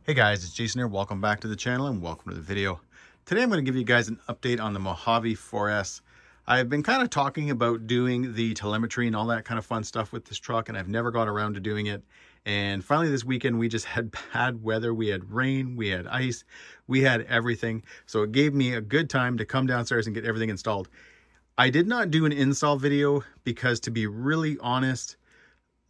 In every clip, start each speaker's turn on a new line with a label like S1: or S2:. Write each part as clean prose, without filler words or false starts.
S1: Hey guys, it's Jason here. Welcome back to the channel and welcome to the video. Today I'm going to give you guys an update on the Mojave 4S. I've been kind of talking about doing the telemetry and all that kind of fun stuff with this truck, and I've never got around to doing it. And finally this weekend we just had bad weather. We had rain, we had ice, we had everything. So it gave me a good time to come downstairs and get everything installed. I did not do an install video because, to be really honest,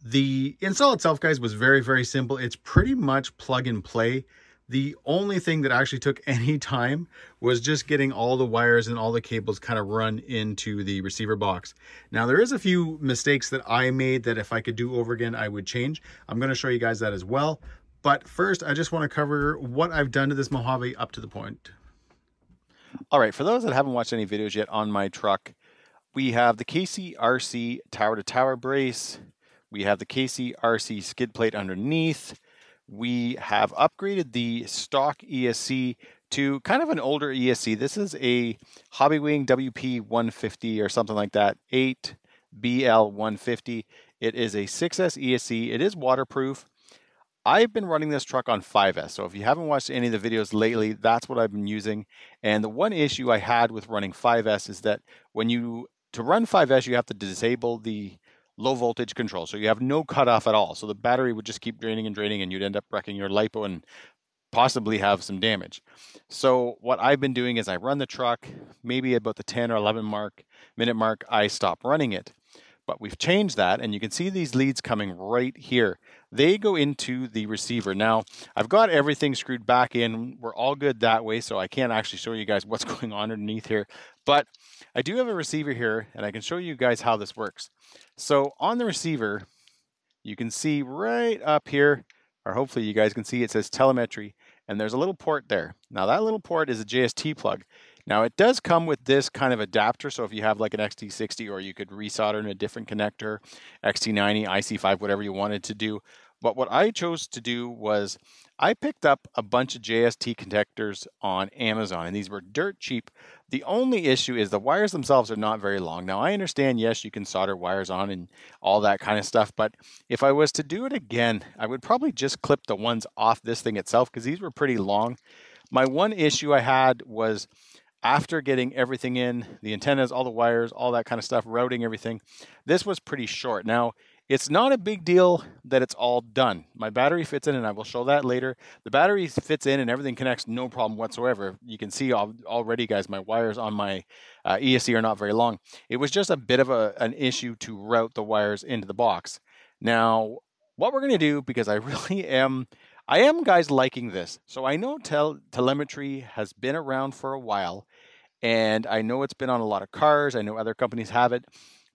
S1: the install itself, guys, was very simple. It's pretty much plug and play. The only thing that actually took any time was just getting all the wires and all the cables kind of run into the receiver box. Now, there is a few mistakes that I made that if I could do over again, I would change. I'm going to show you guys that as well. But first, I just want to cover what I've done to this Mojave up to the point.
S2: All right, for those that haven't watched any videos yet on my truck, we have the KC-RC tower-to-tower brace. We have the KC-RC skid plate underneath. We have upgraded the stock ESC to kind of an older ESC. This is a Hobbywing WP150 or something like that, 8BL150. It is a 6S ESC. It is waterproof. I've been running this truck on 5S, so if you haven't watched any of the videos lately, that's what I've been using. And the one issue I had with running 5S is that to run 5S, you have to disable the low voltage control, so you have no cutoff at all. So the battery would just keep draining and draining, and you'd end up wrecking your LiPo and possibly have some damage. So what I've been doing is I run the truck, maybe about the 10 or 11 minute mark, I stop running it. But we've changed that, and you can see these leads coming right here. They go into the receiver. Now, I've got everything screwed back in. We're all good that way, so I can't actually show you guys what's going on underneath here. But I do have a receiver here, and I can show you guys how this works. So on the receiver, you can see right up here, or hopefully you guys can see, it says Telemetry, and there's a little port there. Now that little port is a JST plug. Now it does come with this kind of adapter, so if you have like an XT60, or you could resolder in a different connector, XT90, IC5, whatever you wanted to do. But what I chose to do was I picked up a bunch of JST connectors on Amazon, and these were dirt cheap. The only issue is the wires themselves are not very long. Now I understand, yes, you can solder wires on and all that kind of stuff, but if I was to do it again, I would probably just clip the ones off this thing itself, because these were pretty long. My one issue I had was, after getting everything in, the antennas, all the wires, all that kind of stuff, routing everything, this was pretty short. Now, it's not a big deal that it's all done. My battery fits in, and I will show that later. The battery fits in and everything connects, no problem whatsoever. You can see already, guys, my wires on my ESC are not very long. It was just a bit of an issue to route the wires into the box. Now, what we're going to do, because I am, guys, liking this. So I know telemetry has been around for a while, and I know it's been on a lot of cars. I know other companies have it.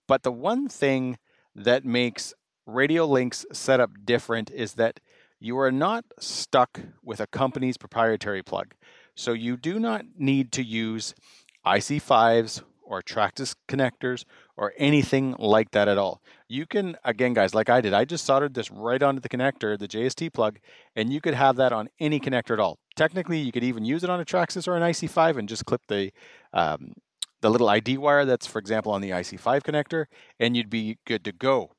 S2: But the one thing that makes Radiolink's setup different is that you are not stuck with a company's proprietary plug. So you do not need to use IC5s or Traxxas connectors or anything like that at all. You can, again, guys, like I did, I just soldered this right onto the connector, the JST plug, and you could have that on any connector at all. Technically, you could even use it on a Traxxas or an IC5 and just clip the little ID wire that's, for example, on the IC5 connector, and you'd be good to go.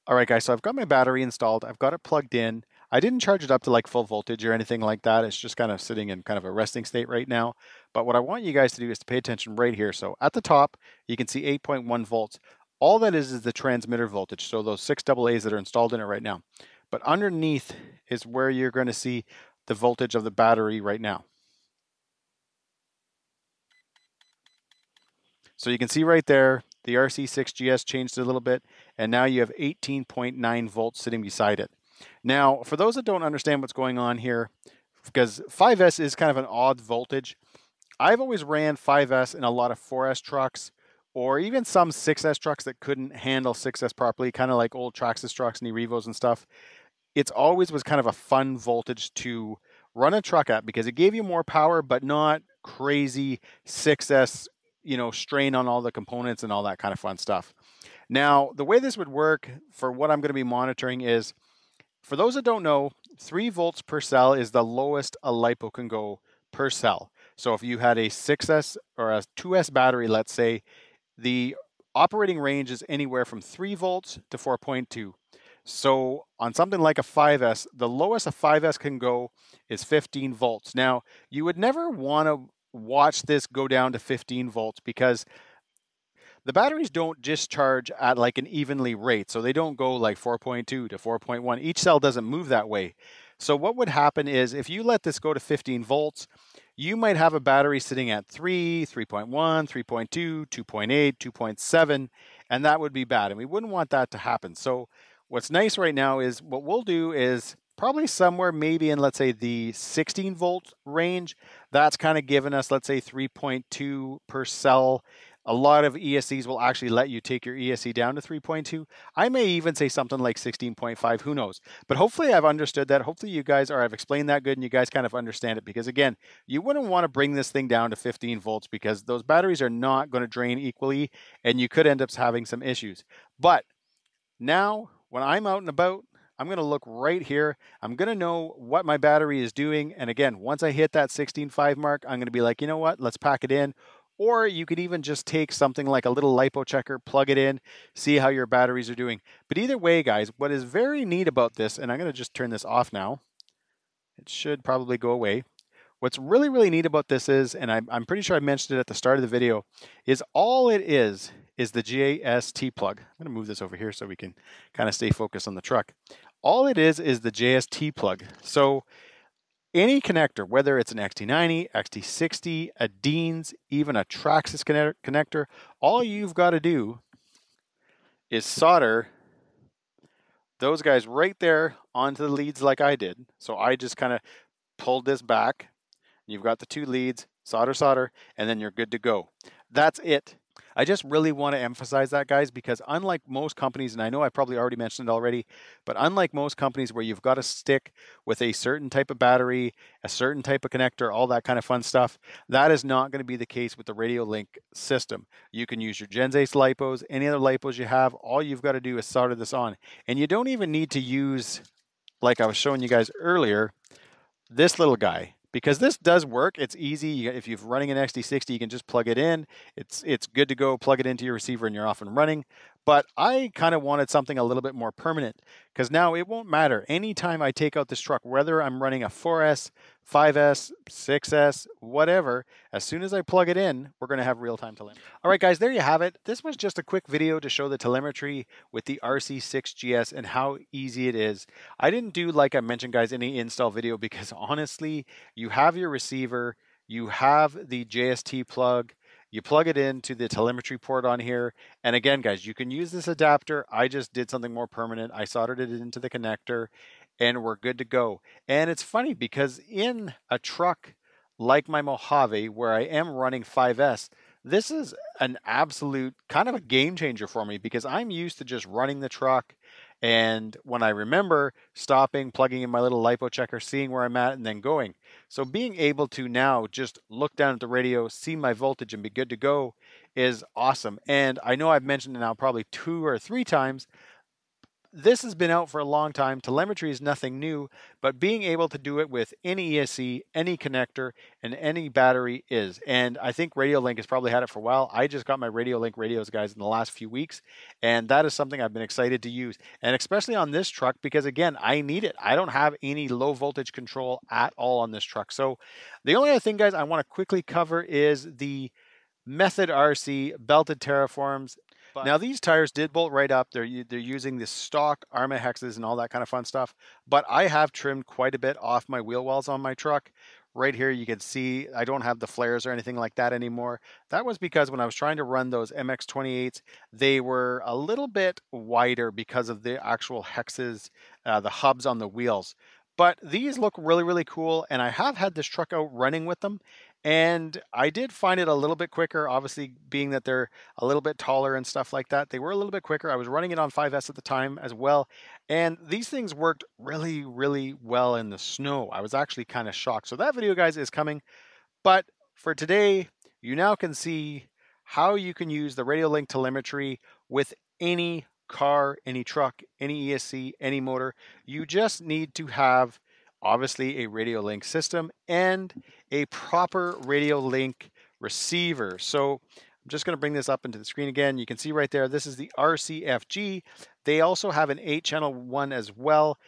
S2: All right, guys, so I've got my battery installed. I've got it plugged in. I didn't charge it up to like full voltage or anything like that. It's just kind of sitting in kind of a resting state right now. But what I want you guys to do is to pay attention right here. So at the top, you can see 8.1 volts. All that is the transmitter voltage, so those 6 AA's that are installed in it right now. But underneath is where you're going to see the voltage of the battery right now. So you can see right there, the RC6GS changed a little bit, and now you have 18.9 volts sitting beside it. Now, for those that don't understand what's going on here, because 5S is kind of an odd voltage, I've always ran 5S in a lot of 4S trucks, or even some 6S trucks that couldn't handle 6S properly, kind of like old Traxxas trucks and E-Revos and stuff. It's always was kind of a fun voltage to run a truck at, because it gave you more power, but not crazy 6S, strain on all the components and all that kind of fun stuff. Now, the way this would work for what I'm going to be monitoring is, for those that don't know, 3 volts per cell is the lowest a LiPo can go per cell. So if you had a 6S or a 2S battery, let's say, the operating range is anywhere from 3 volts to 4.2. So on something like a 5S, the lowest a 5S can go is 15 volts. Now, you would never want to watch this go down to 15 volts because the batteries don't discharge at like an evenly rate. So they don't go like 4.2 to 4.1. Each cell doesn't move that way. So what would happen is if you let this go to 15 volts, you might have a battery sitting at 3, 3.1, 3.2, 2.8, 2.7, and that would be bad. And we wouldn't want that to happen. So what's nice right now is what we'll do is probably somewhere maybe in, let's say, the 16 volt range. That's kind of given us, let's say, 3.2 per cell. A lot of ESCs will actually let you take your ESC down to 3.2. I may even say something like 16.5, who knows? But hopefully I've understood that. Hopefully you guys I've explained that good and you guys kind of understand it, because again, you wouldn't want to bring this thing down to 15 volts because those batteries are not going to drain equally and you could end up having some issues. But now when I'm out and about, I'm going to look right here. I'm going to know what my battery is doing. And again, once I hit that 16.5 mark, I'm going to be like, you know what, let's pack it in. Or you could even just take something like a little lipo checker, plug it in, see how your batteries are doing. But either way, guys, what is very neat about this, and I'm going to just turn this off now. It should probably go away. What's really, really neat about this is, and I'm pretty sure I mentioned it at the start of the video, is all it is the JST plug. I'm going to move this over here so we can kind of stay focused on the truck. All it is the JST plug. So any connector, whether it's an XT90, XT60, a Dean's, even a Traxxas connector, all you've got to do is solder those guys right there onto the leads like I did. So I just kind of pulled this back. You've got the two leads, solder, and then you're good to go. That's it. I just really want to emphasize that, guys, because unlike most companies, and I know I probably already mentioned it already, but unlike most companies where you've got to stick with a certain type of battery, a certain type of connector, all that kind of fun stuff, that is not going to be the case with the Radiolink system. You can use your Gen Ace lipos, any other lipos you have. All you've got to do is solder this on. And you don't even need to use, like I was showing you guys earlier, this little guy. Because this does work, it's easy. If you're running an XT60, you can just plug it in. It's good to go, plug it into your receiver and you're off and running. But I kind of wanted something a little bit more permanent because now it won't matter. Anytime I take out this truck, whether I'm running a 4S, 5S, 6S, whatever, as soon as I plug it in, we're going to have real-time telemetry. All right, guys, there you have it. This was just a quick video to show the telemetry with the RC6GS and how easy it is. I didn't do, like I mentioned, guys, any install video because honestly, you have your receiver, you have the JST plug, you plug it into the telemetry port on here. And again, guys, you can use this adapter. I just did something more permanent. I soldered it into the connector and we're good to go. And it's funny because in a truck like my Mojave, where I am running 5S, this is an absolute kind of a game changer for me because I'm used to just running the truck. And when I remember stopping, plugging in my little lipo checker, seeing where I'm at, and then going. So being able to now just look down at the radio, see my voltage, and be good to go is awesome. And I know I've mentioned it now probably 2 or 3 times. This has been out for a long time. Telemetry is nothing new, but being able to do it with any ESC, any connector, and any battery is. And I think Radiolink has probably had it for a while. I just got my Radiolink radios, guys, in the last few weeks, and that is something I've been excited to use. And especially on this truck, because again, I need it. I don't have any low voltage control at all on this truck. So the only other thing, guys, I want to quickly cover is the Method RC belted Terraforms. Now these tires did bolt right up. They're using the stock Arrma hexes and all that kind of fun stuff. But I have trimmed quite a bit off my wheel wells on my truck. Right here you can see I don't have the flares or anything like that anymore. That was because when I was trying to run those MX-28s, they were a little bit wider because of the actual hexes, the hubs on the wheels. But these look really, really cool, and I have had this truck out running with them, and I did find it a little bit quicker, obviously being that they're a little bit taller and stuff like that. They were a little bit quicker. I was running it on 5S at the time as well, and these things worked really, really well in the snow. I was actually kind of shocked. So that video, guys, is coming. But for today, you now can see how you can use the Radiolink telemetry with any car, any truck, any ESC, any motor. You just need to have obviously a Radiolink system and a proper Radiolink receiver. So I'm just going to bring this up into the screen again. You can see right there, this is the RCFG. They also have an 8-channel one as well.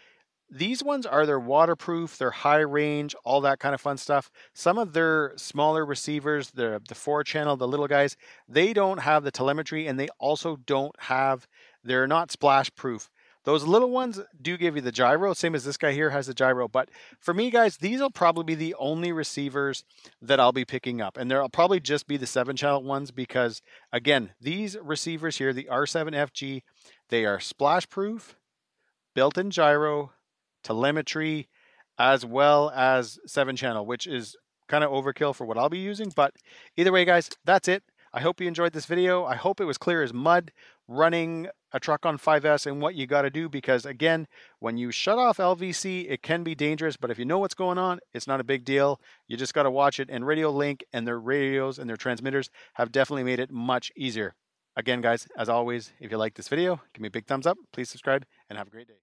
S2: These ones are their waterproof, they're high range, all that kind of fun stuff. Some of their smaller receivers, the 4-channel, the little guys, they don't have the telemetry, and they also don't have, they're not splash proof. Those little ones do give you the gyro, same as this guy here has the gyro. But for me, guys, these will probably be the only receivers that I'll be picking up. And there'll probably just be the 7-channel ones because, again, these receivers here, the R7FG, they are splash proof, built-in gyro, telemetry, as well as 7-channel, which is kind of overkill for what I'll be using. But either way, guys, that's it. I hope you enjoyed this video. I hope it was clear as mud running a truck on 5S and what you got to do, because again, when you shut off LVC, it can be dangerous, but if you know what's going on, it's not a big deal. You just got to watch it, and Radiolink and their radios and their transmitters have definitely made it much easier. Again, guys, as always, if you like this video, give me a big thumbs up, please subscribe, and have a great day.